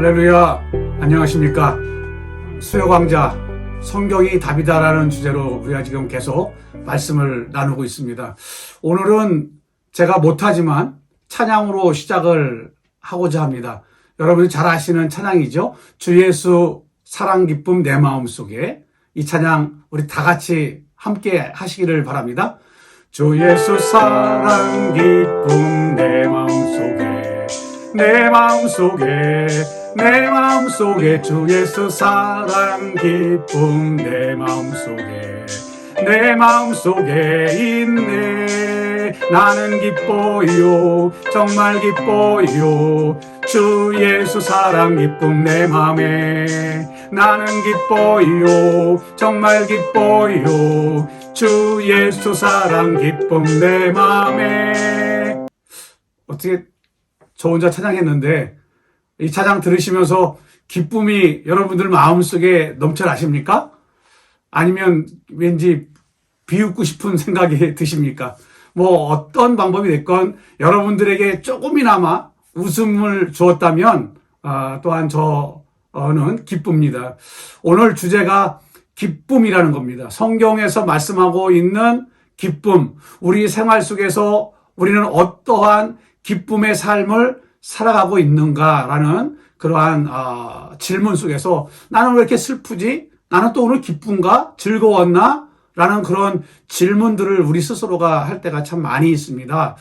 할렐루야, 안녕하십니까. 수요강좌 성경이 답이다라는 주제로 우리가 지금 계속 말씀을 나누고 있습니다. 오늘은 제가 못하지만 찬양으로 시작을 하고자 합니다. 여러분이 잘 아시는 찬양이죠. 주 예수 사랑 기쁨 내 마음속에. 이 찬양 우리 다 같이 함께 하시기를 바랍니다. 주 예수 사랑 기쁨 내 마음속에, 내 마음속에, 내 마음속에 주 예수 사랑 기쁨 내 마음속에, 내 마음속에 있네. 나는 기뻐요, 정말 기뻐요. 주 예수 사랑 기쁨 내 맘에. 나는 기뻐요, 정말 기뻐요. 주 예수 사랑 기쁨 내 맘에. 어떻게 저 혼자 찬양했는데 이 찬양 들으시면서 기쁨이 여러분들 마음속에 넘쳐나십니까? 아니면 왠지 비웃고 싶은 생각이 드십니까? 뭐 어떤 방법이 됐건 여러분들에게 조금이나마 웃음을 주었다면 또한 저는 기쁩니다. 오늘 주제가 기쁨이라는 겁니다. 성경에서 말씀하고 있는 기쁨, 우리 생활 속에서 우리는 어떠한 기쁨의 삶을 살아가고 있는가라는 그러한 질문 속에서 나는 왜 이렇게 슬프지? 나는 또 오늘 기쁜가? 즐거웠나? 라는 그런 질문들을 우리 스스로가 할 때가 참 많이 있습니다.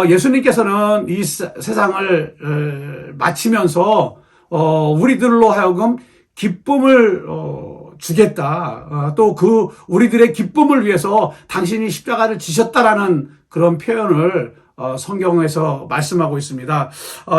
예수님께서는 이 세상을 마치면서 우리들로 하여금 기쁨을 주겠다. 또 그 우리들의 기쁨을 위해서 당신이 십자가를 지셨다라는 그런 표현을 성경에서 말씀하고 있습니다.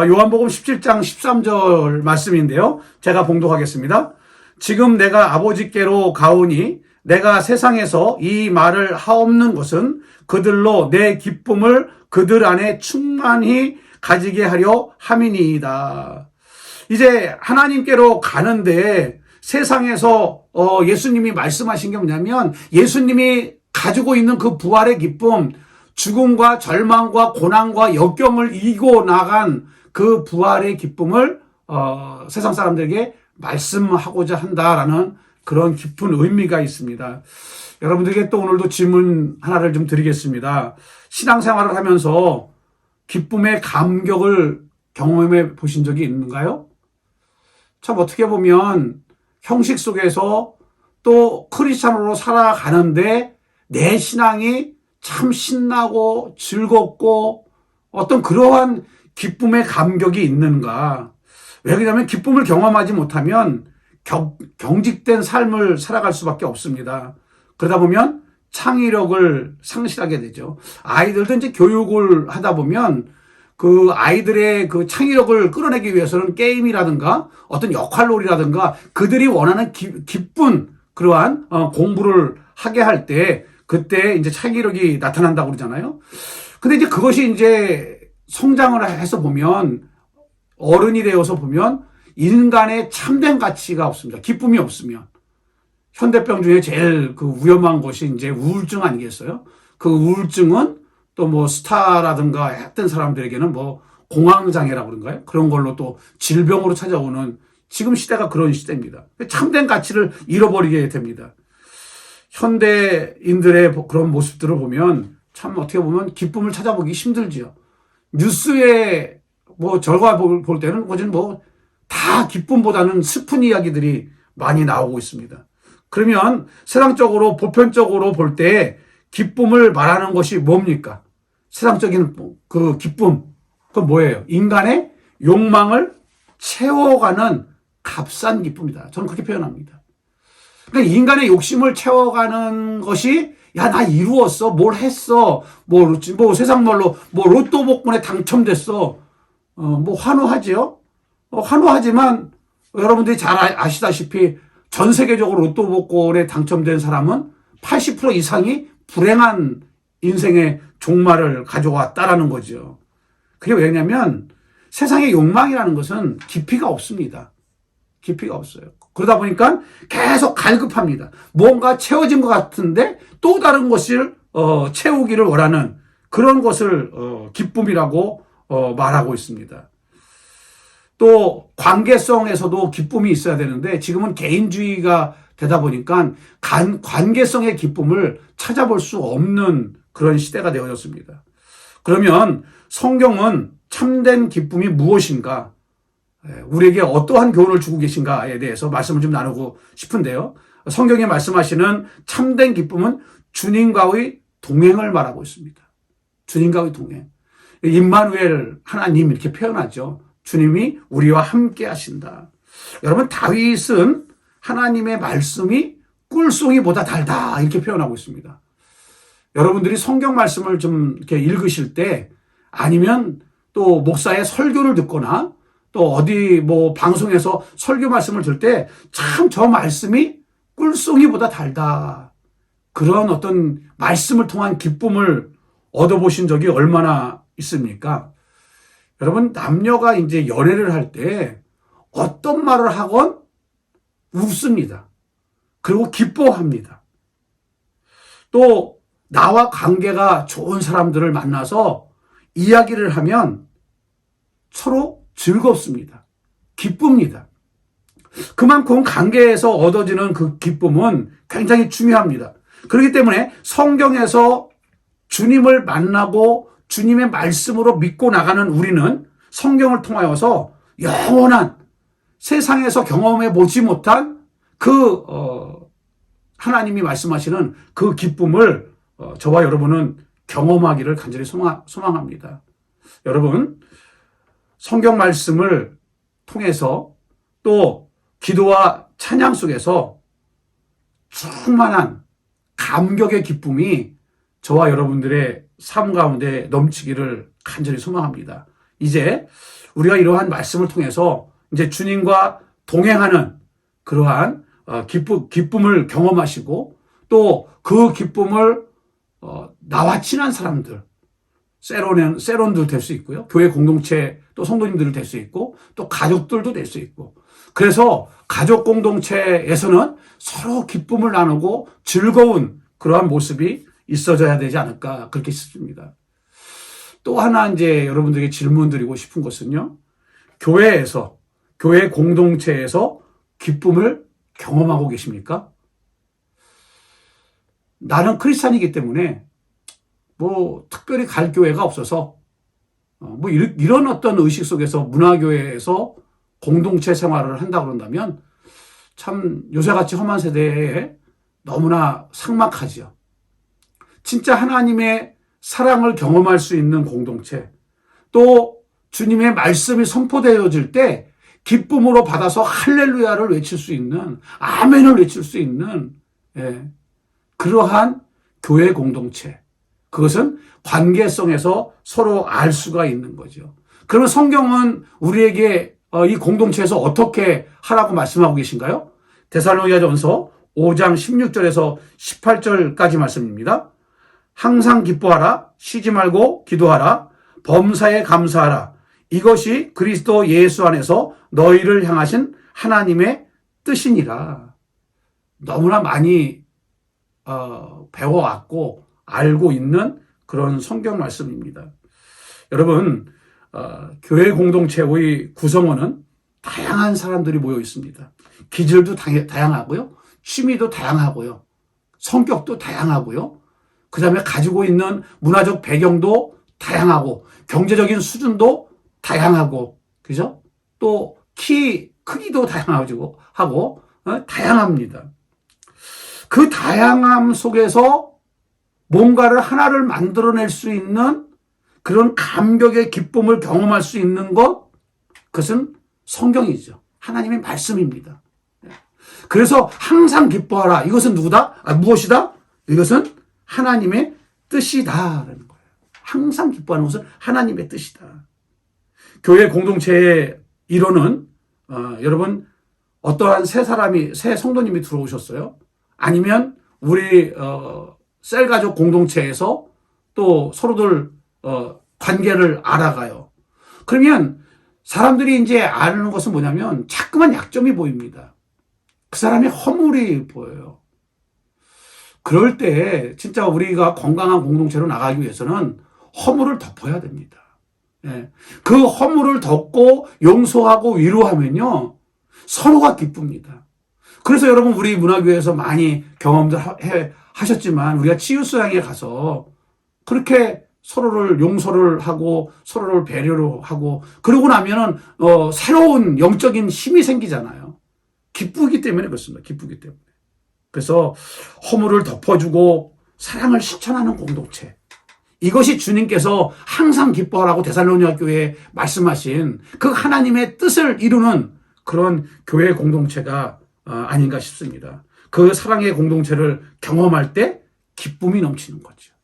요한복음 17장 13절 말씀인데요. 제가 봉독하겠습니다. 지금 내가 아버지께로 가오니 내가 세상에서 이 말을 하옵는 것은 그들로 내 기쁨을 그들 안에 충만히 가지게 하려 함이니이다. 이제 하나님께로 가는데 세상에서 예수님이 말씀하신 게 뭐냐면 예수님이 가지고 있는 그 부활의 기쁨, 죽음과 절망과 고난과 역경을 이기고 나간 그 부활의 기쁨을 세상 사람들에게 말씀하고자 한다라는 그런 깊은 의미가 있습니다. 여러분들에게 또 오늘도 질문 하나를 좀 드리겠습니다. 신앙생활을 하면서 기쁨의 감격을 경험해 보신 적이 있는가요? 참 어떻게 보면 형식 속에서 또 크리스찬으로 살아가는데 내 신앙이 참 신나고 즐겁고 어떤 그러한 기쁨의 감격이 있는가. 왜 그러냐면 기쁨을 경험하지 못하면 경직된 삶을 살아갈 수밖에 없습니다. 그러다 보면 창의력을 상실하게 되죠. 아이들도 이제 교육을 하다 보면 그 아이들의 그 창의력을 끌어내기 위해서는 게임이라든가 어떤 역할놀이라든가 그들이 원하는 기쁜 그러한 공부를 하게 할 때 그때 이제 창의력이 나타난다고 그러잖아요. 근데 이제 그것이 이제 성장을 해서 보면 어른이 되어서 보면 인간의 참된 가치가 없습니다. 기쁨이 없으면. 현대병 중에 제일 그 위험한 것이 이제 우울증 아니겠어요? 그 우울증은 또 뭐 스타라든가 했던 사람들에게는 뭐 공황장애라고 그런가요? 그런 걸로 또 질병으로 찾아오는 지금 시대가 그런 시대입니다. 참된 가치를 잃어버리게 됩니다. 현대인들의 그런 모습들을 보면 참 어떻게 보면 기쁨을 찾아보기 힘들지요. 뉴스에 뭐 결과 볼 때는 뭐 다 기쁨보다는 슬픈 이야기들이 많이 나오고 있습니다. 그러면 세상적으로 보편적으로 볼 때 기쁨을 말하는 것이 뭡니까? 세상적인 그 기쁨, 그건 뭐예요? 인간의 욕망을 채워가는 값싼 기쁨이다. 저는 그렇게 표현합니다. 그러니까 인간의 욕심을 채워가는 것이 야, 나 이루었어, 뭘 했어, 뭐 세상 말로 뭐 로또 복권에 당첨됐어, 뭐 환호하지요. 환호하지만 여러분들이 잘 아시다시피 전 세계적으로 로또 복권에 당첨된 사람은 80% 이상이 불행한 인생의 종말을 가져왔다라는 거죠. 그게 왜냐면 세상의 욕망이라는 것은 깊이가 없습니다. 깊이가 없어요. 그러다 보니까 계속 갈급합니다. 뭔가 채워진 것 같은데 또 다른 것을 채우기를 원하는 그런 것을 기쁨이라고 말하고 있습니다. 또 관계성에서도 기쁨이 있어야 되는데 지금은 개인주의가 되다 보니까 관계성의 기쁨을 찾아볼 수 없는 그런 시대가 되어졌습니다. 그러면 성경은 참된 기쁨이 무엇인가? 우리에게 어떠한 교훈을 주고 계신가에 대해서 말씀을 좀 나누고 싶은데요. 성경에 말씀하시는 참된 기쁨은 주님과의 동행을 말하고 있습니다. 주님과의 동행. 임마누엘 하나님 이렇게 표현하죠. 주님이 우리와 함께 하신다. 여러분, 다윗은 하나님의 말씀이 꿀송이보다 달다 이렇게 표현하고 있습니다. 여러분들이 성경 말씀을 좀 이렇게 읽으실 때 아니면 또 목사의 설교를 듣거나 또 어디 뭐 방송에서 설교 말씀을 들을 때 참 저 말씀이 꿀송이보다 달다. 그런 어떤 말씀을 통한 기쁨을 얻어보신 적이 얼마나 있습니까? 여러분, 남녀가 이제 연애를 할 때 어떤 말을 하건 웃습니다. 그리고 기뻐합니다. 또 나와 관계가 좋은 사람들을 만나서 이야기를 하면 서로 즐겁습니다. 기쁩니다. 그만큼 관계에서 얻어지는 그 기쁨은 굉장히 중요합니다. 그렇기 때문에 성경에서 주님을 만나고 주님의 말씀으로 믿고 나가는 우리는 성경을 통하여서 영원한 세상에서 경험해 보지 못한 그 하나님이 말씀하시는 그 기쁨을 저와 여러분은 경험하기를 간절히 소망합니다. 여러분, 성경 말씀을 통해서 또 기도와 찬양 속에서 충만한 감격의 기쁨이 저와 여러분들의 삶 가운데 넘치기를 간절히 소망합니다. 이제 우리가 이러한 말씀을 통해서 이제 주님과 동행하는 그러한 기쁨을 경험하시고 또 그 기쁨을 나와 친한 사람들, 세론도 될 수 있고요. 교회 공동체 또 성도님들도 될 수 있고 또 가족들도 될 수 있고 그래서 가족 공동체에서는 서로 기쁨을 나누고 즐거운 그러한 모습이 있어져야 되지 않을까 그렇게 싶습니다. 또 하나 이제 여러분들에게 질문 드리고 싶은 것은요. 교회에서 교회 공동체에서 기쁨을 경험하고 계십니까? 나는 크리스찬이기 때문에 뭐 특별히 갈 교회가 없어서 뭐 이런 어떤 의식 속에서 문화교회에서 공동체 생활을 한다 그런다면 참 요새같이 험한 세대에 너무나 삭막하지요. 진짜 하나님의 사랑을 경험할 수 있는 공동체, 또 주님의 말씀이 선포되어질 때 기쁨으로 받아서 할렐루야를 외칠 수 있는, 아멘을 외칠 수 있는 그러한 교회 공동체. 그것은 관계성에서 서로 알 수가 있는 거죠. 그러면 성경은 우리에게 이 공동체에서 어떻게 하라고 말씀하고 계신가요? 데살로니가전서 5장 16절에서 18절까지 말씀입니다. 항상 기뻐하라, 쉬지 말고 기도하라, 범사에 감사하라. 이것이 그리스도 예수 안에서 너희를 향하신 하나님의 뜻이니라. 너무나 많이 배워왔고 알고 있는 그런 성경 말씀입니다. 여러분, 교회 공동체의 구성원은 다양한 사람들이 모여 있습니다. 기질도 다양하고요. 취미도 다양하고요. 성격도 다양하고요. 그 다음에 가지고 있는 문화적 배경도 다양하고 경제적인 수준도 다양하고 그죠? 또 키 크기도 다양하고 다양합니다. 그 다양함 속에서 뭔가를 하나를 만들어낼 수 있는 그런 감격의 기쁨을 경험할 수 있는 것, 그것은 성경이죠. 하나님의 말씀입니다. 그래서 항상 기뻐하라. 이것은 누구다? 무엇이다? 이것은 하나님의 뜻이다라는 거예요. 항상 기뻐하는 것은 하나님의 뜻이다. 교회 공동체의 일원은 여러분 어떠한 새 성도님이 들어오셨어요? 아니면 우리 셀 가족 공동체에서 또 서로들 관계를 알아가요. 그러면 사람들이 이제 아는 것은 뭐냐면 자꾸만 약점이 보입니다. 그 사람의 허물이 보여요. 그럴 때 진짜 우리가 건강한 공동체로 나가기 위해서는 허물을 덮어야 됩니다. 예. 그 허물을 덮고 용서하고 위로하면요, 서로가 기쁩니다. 그래서 여러분, 우리 문화교회에서 많이 경험들 하셨지만, 우리가 치유수양에 가서 그렇게 서로를 용서를 하고 서로를 배려를 하고 그러고 나면은 새로운 영적인 힘이 생기잖아요. 기쁘기 때문에 그렇습니다. 기쁘기 때문에. 그래서 허물을 덮어주고 사랑을 실천하는 공동체. 이것이 주님께서 항상 기뻐하라고 데살로니가 교회에 말씀하신 그 하나님의 뜻을 이루는 그런 교회 공동체가 아닌가 싶습니다. 그 사랑의 공동체를 경험할 때 기쁨이 넘치는 거죠.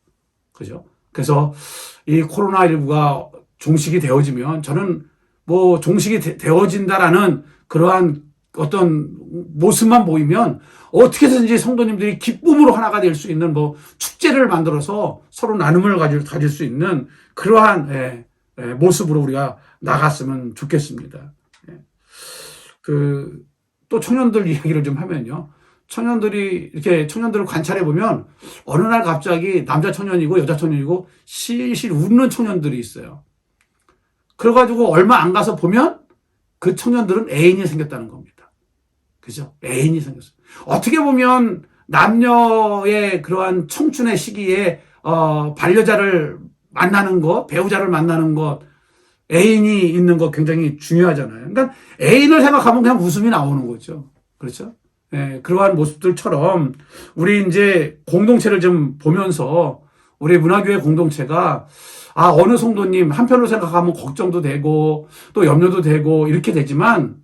그죠? 그래서 이 코로나19가 종식이 되어지면 저는 뭐 종식이 되어진다라는 그러한 어떤 모습만 보이면 어떻게든지 성도님들이 기쁨으로 하나가 될 수 있는 뭐 축제를 만들어서 서로 나눔을 가질 수 있는 그러한 모습으로 우리가 나갔으면 좋겠습니다. 또 청년들 이야기를 좀 하면요. 청년들을 관찰해 보면 어느 날 갑자기 남자 청년이고 여자 청년이고 실실 웃는 청년들이 있어요. 그래가지고 얼마 안 가서 보면 그 청년들은 애인이 생겼다는 겁니다. 그죠? 애인이 생겼어요. 어떻게 보면 남녀의 그러한 청춘의 시기에 반려자를 만나는 것, 배우자를 만나는 것, 애인이 있는 거 굉장히 중요하잖아요. 그러니까 애인을 생각하면 그냥 웃음이 나오는 거죠. 그렇죠? 예, 그러한 모습들처럼 우리 이제 공동체를 좀 보면서 우리 문화교회 공동체가 어느 성도님 한편으로 생각하면 걱정도 되고 또 염려도 되고 이렇게 되지만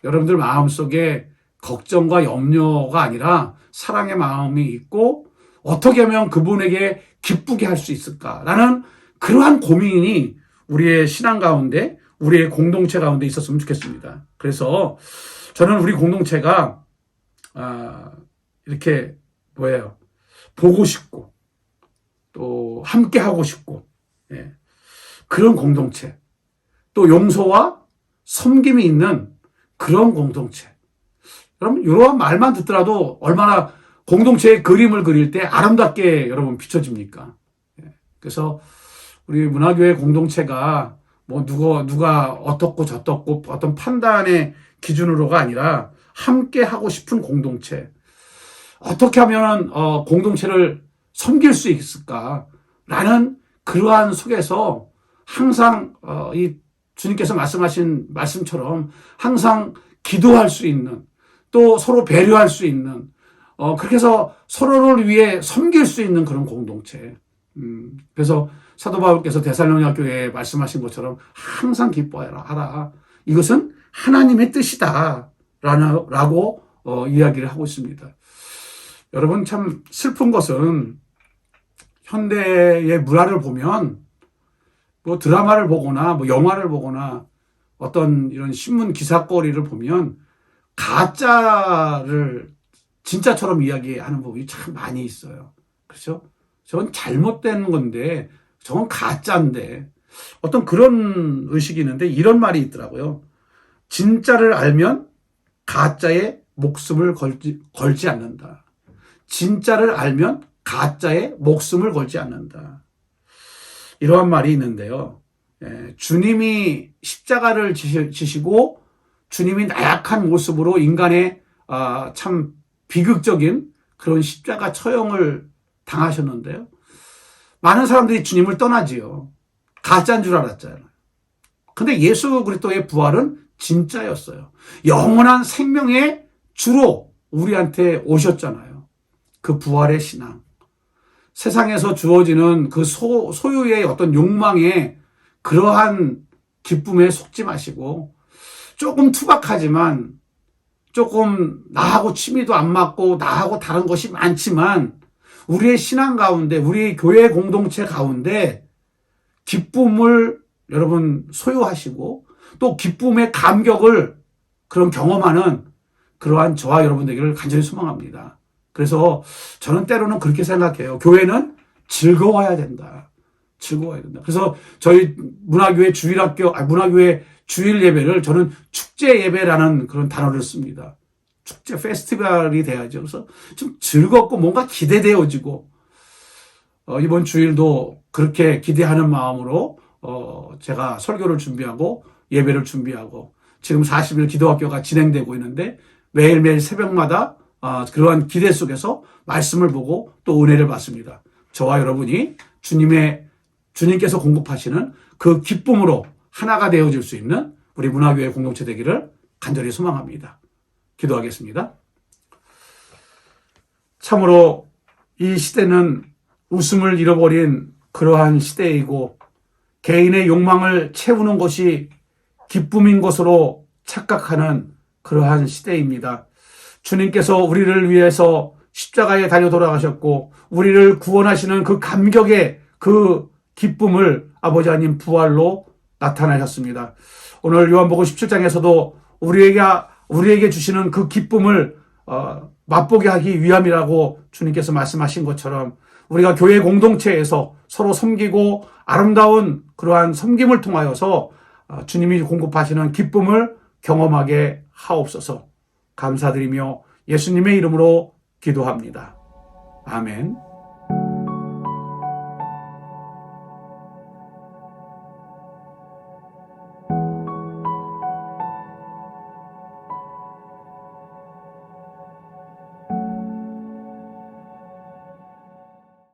여러분들 마음속에 걱정과 염려가 아니라 사랑의 마음이 있고 어떻게 하면 그분에게 기쁘게 할 수 있을까라는 그러한 고민이 우리의 신앙 가운데 우리의 공동체 가운데 있었으면 좋겠습니다. 그래서 저는 우리 공동체가 이렇게 보고 싶고 또 함께 하고 싶고 그런 공동체, 또 용서와 섬김이 있는 그런 공동체. 여러분 이러한 말만 듣더라도 얼마나 공동체의 그림을 그릴 때 아름답게 여러분 비춰집니까? 그래서 우리 문화교회 공동체가 뭐 누가 어떻고 저떻고 어떤 판단의 기준으로가 아니라 함께 하고 싶은 공동체. 어떻게 하면 공동체를 섬길 수 있을까라는 그러한 속에서 항상 이 주님께서 말씀하신 말씀처럼 항상 기도할 수 있는 또 서로 배려할 수 있는 그렇게 해서 서로를 위해 섬길 수 있는 그런 공동체. 그래서 사도 바울께서 데살로니가 교회에 말씀하신 것처럼 항상 기뻐하라. 이것은 하나님의 뜻이다. 라고 이야기를 하고 있습니다. 여러분 참 슬픈 것은 현대의 문화를 보면 뭐 드라마를 보거나 뭐 영화를 보거나 어떤 이런 신문 기사거리를 보면 가짜를 진짜처럼 이야기하는 부분이 참 많이 있어요. 그렇죠? 저건 잘못된 건데 저건 가짜인데 어떤 그런 의식이 있는데 이런 말이 있더라고요. 진짜를 알면 가짜에 목숨을 걸지 않는다. 진짜를 알면 가짜에 목숨을 걸지 않는다. 이러한 말이 있는데요. 주님이 십자가를 지시고 주님이 나약한 모습으로 인간의 참 비극적인 그런 십자가 처형을 당하셨는데요. 많은 사람들이 주님을 떠나지요. 가짜인 줄 알았잖아요. 근데 예수 그리스도의 부활은 진짜였어요. 영원한 생명의 주로 우리한테 오셨잖아요. 그 부활의 신앙. 세상에서 주어지는 그 소유의 어떤 욕망에 그러한 기쁨에 속지 마시고 조금 투박하지만 조금 나하고 취미도 안 맞고 나하고 다른 것이 많지만 우리의 신앙 가운데 우리의 교회 공동체 가운데 기쁨을 여러분 소유하시고 또 기쁨의 감격을 그런 경험하는 그러한 저와 여러분 되기를 간절히 소망합니다. 그래서 저는 때로는 그렇게 생각해요. 교회는 즐거워야 된다. 즐거워야 된다. 그래서 저희 문화교회 문화교회 주일 예배를 저는 축제 예배라는 그런 단어를 씁니다. 축제 페스티벌이 돼야죠. 그래서 좀 즐겁고 뭔가 기대되어지고 이번 주일도 그렇게 기대하는 마음으로 제가 설교를 준비하고 예배를 준비하고 지금 40일 기도학교가 진행되고 있는데 매일매일 새벽마다 그러한 기대 속에서 말씀을 보고 또 은혜를 받습니다. 저와 여러분이 주님께서 공급하시는 그 기쁨으로 하나가 되어질 수 있는 우리 문화교회 공동체 되기를 간절히 소망합니다. 기도하겠습니다. 참으로 이 시대는 웃음을 잃어버린 그러한 시대이고 개인의 욕망을 채우는 것이 기쁨인 것으로 착각하는 그러한 시대입니다. 주님께서 우리를 위해서 십자가에 달려 돌아가셨고 우리를 구원하시는 그 감격의 그 기쁨을 아버지 하나님 부활로 나타나셨습니다. 오늘 요한복음 17장에서도 우리에게 주시는 그 기쁨을 맛보게 하기 위함이라고 주님께서 말씀하신 것처럼 우리가 교회 공동체에서 서로 섬기고 아름다운 그러한 섬김을 통하여서 주님이 공급하시는 기쁨을 경험하게 하옵소서. 감사드리며 예수님의 이름으로 기도합니다. 아멘.